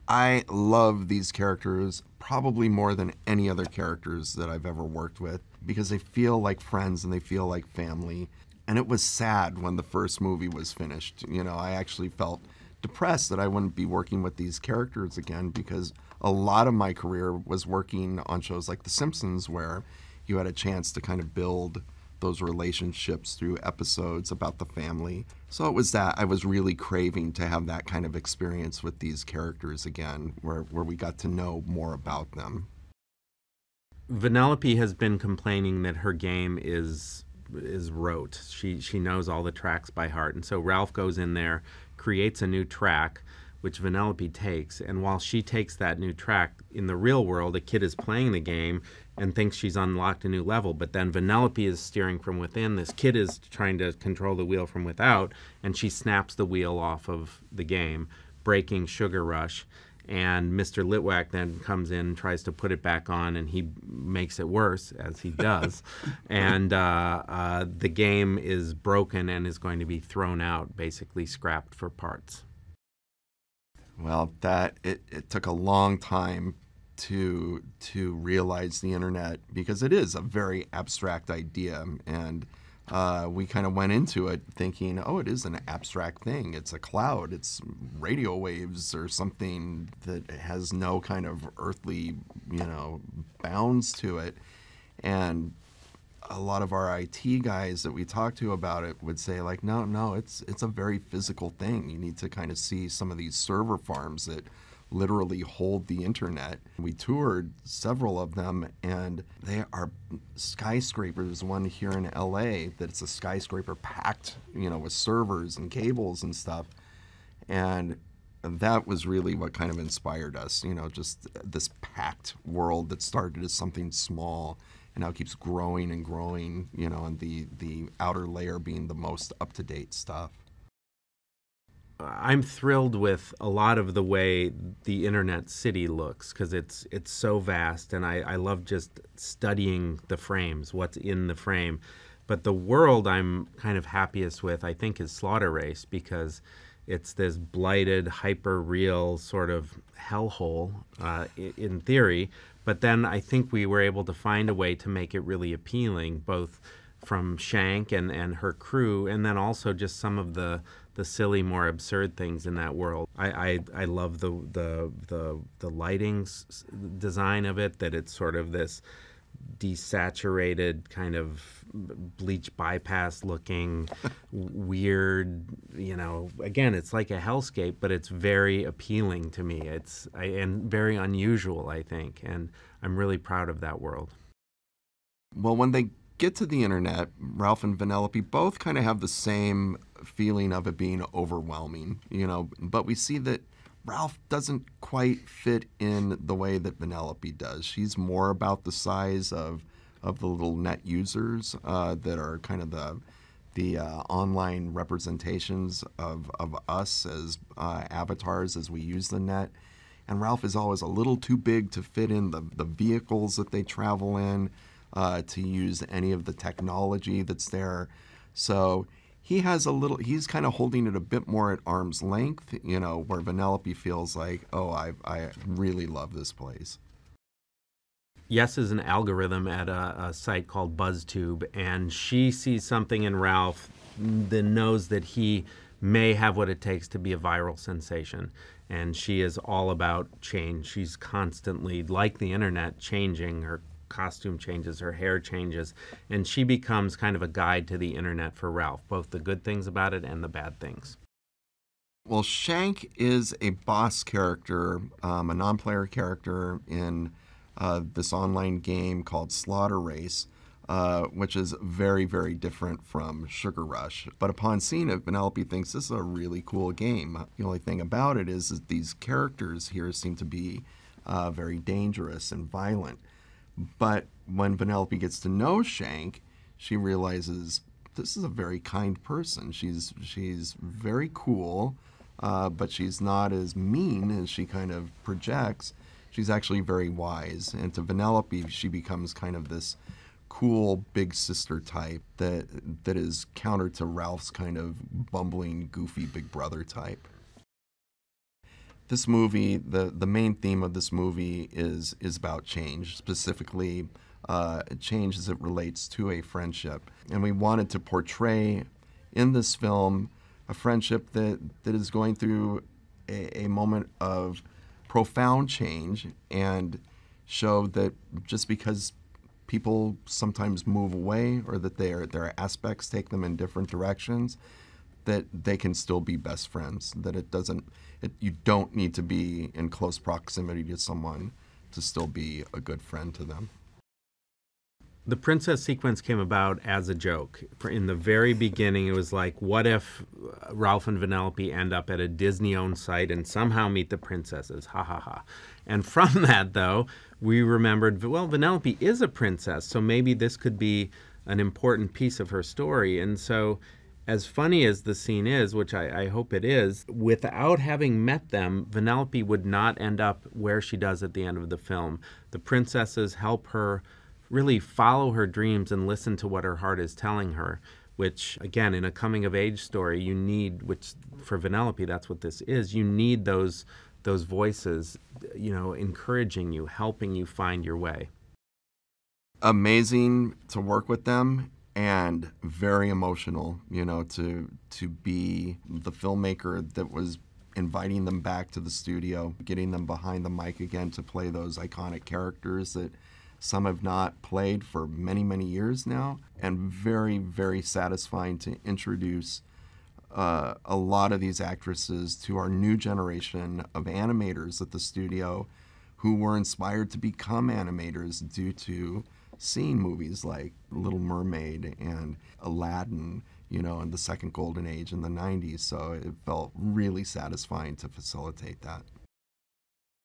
I love these characters probably more than any other characters that I've ever worked with because they feel like friends and they feel like family. And it was sad when the first movie was finished. You know, I actually felt depressed that I wouldn't be working with these characters again because a lot of my career was working on shows like The Simpsons where you had a chance to kind of build those relationships through episodes about the family. So it was that I was really craving to have that kind of experience with these characters again, where we got to know more about them. Vanellope has been complaining that her game is rote. She knows all the tracks by heart, and so Ralph goes in there, creates a new track, which Vanellope takes, and while she takes that new track, in the real world, a kid is playing the game and thinks she's unlocked a new level, but then Vanellope is steering from within, this kid is trying to control the wheel from without, and she snaps the wheel off of the game, breaking Sugar Rush, and Mr. Litwack then comes in, tries to put it back on, and he makes it worse, as he does, and the game is broken and is going to be thrown out, basically scrapped for parts. Well, it took a long time to realize the internet because it is a very abstract idea, and we kind of went into it thinking, oh, it is an abstract thing. It's a cloud. It's radio waves or something that has no kind of earthly, bounds to it. And a lot of our IT guys that we talked to about it would say, like, no, it's a very physical thing. You need to kind of see some of these server farms that literally hold the internet. We toured several of them, and they are skyscrapers. One here in LA that's a skyscraper packed, with servers and cables and stuff. And that was really what kind of inspired us, just this packed world that started as something small and now keeps growing and growing, and the outer layer being the most up-to-date stuff. I'm thrilled with a lot of the way the internet city looks because it's so vast, and I love just studying the frames, what's in the frame. But the world I'm kind of happiest with, I think, is Slaughter Race because it's this blighted, hyper-real sort of hellhole in theory. But then I think we were able to find a way to make it really appealing, both from Shank and her crew, and then also just some of the silly, more absurd things in that world. I love the lighting design of it, that it's sort of this desaturated kind of bleach bypass looking weird, again, it's like a hellscape, but it's very appealing to me. And very unusual, I think, and I'm really proud of that world. Well, when they get to the internet, Ralph and Vanellope both kind of have the same feeling of it being overwhelming, but we see that Ralph doesn't quite fit in the way that Vanellope does. She's more about the size of the little net users that are kind of the online representations of us as avatars as we use the net. And Ralph is always a little too big to fit in the vehicles that they travel in, to use any of the technology that's there. So he's kind of holding it a bit more at arm's length, where Vanellope feels like, oh, I really love this place. Yes is an algorithm at a site called BuzzTube, and she sees something in Ralph that knows that he may have what it takes to be a viral sensation. And she is all about change. She's constantly, like the internet, changing. Her costume changes, her hair changes, and she becomes kind of a guide to the internet for Ralph, both the good things about it and the bad things. Well, Shank is a boss character, a non-player character in this online game called Slaughter Race, which is very, very different from Sugar Rush. But upon seeing it, Vanellope thinks this is a really cool game. The only thing about it is that these characters here seem to be very dangerous and violent. But when Vanellope gets to know Shank, she realizes this is a very kind person. She's very cool, but she's not as mean as she kind of projects. She's actually very wise. And to Vanellope, she becomes kind of this cool big sister type that is counter to Ralph's kind of bumbling, goofy big brother type. This movie, the main theme of this movie is about change, specifically change as it relates to a friendship. And we wanted to portray in this film a friendship that is going through a moment of profound change, and show that just because people sometimes move away, or that their aspects take them in different directions, that they can still be best friends. That you don't need to be in close proximity to someone to still be a good friend to them. The princess sequence came about as a joke. In the very beginning, it was like, what if Ralph and Vanellope end up at a Disney-owned site and somehow meet the princesses? Ha ha ha. And from that, though, we remembered, well, Vanellope is a princess, so maybe this could be an important piece of her story. And so, as funny as the scene is, which I hope it is, without having met them, Vanellope would not end up where she does at the end of the film. The princesses help her really follow her dreams and listen to what her heart is telling her, which, again, in a coming-of-age story, you need, which for Vanellope, that's what this is, you need those voices, encouraging you, helping you find your way. Amazing to work with them, and very emotional, to be the filmmaker that was inviting them back to the studio, getting them behind the mic again to play those iconic characters that some have not played for many, many years now, and very, very satisfying to introduce a lot of these actresses to our new generation of animators at the studio, who were inspired to become animators due to seeing movies like Little Mermaid and Aladdin, in the second golden age in the 90s. So it felt really satisfying to facilitate that.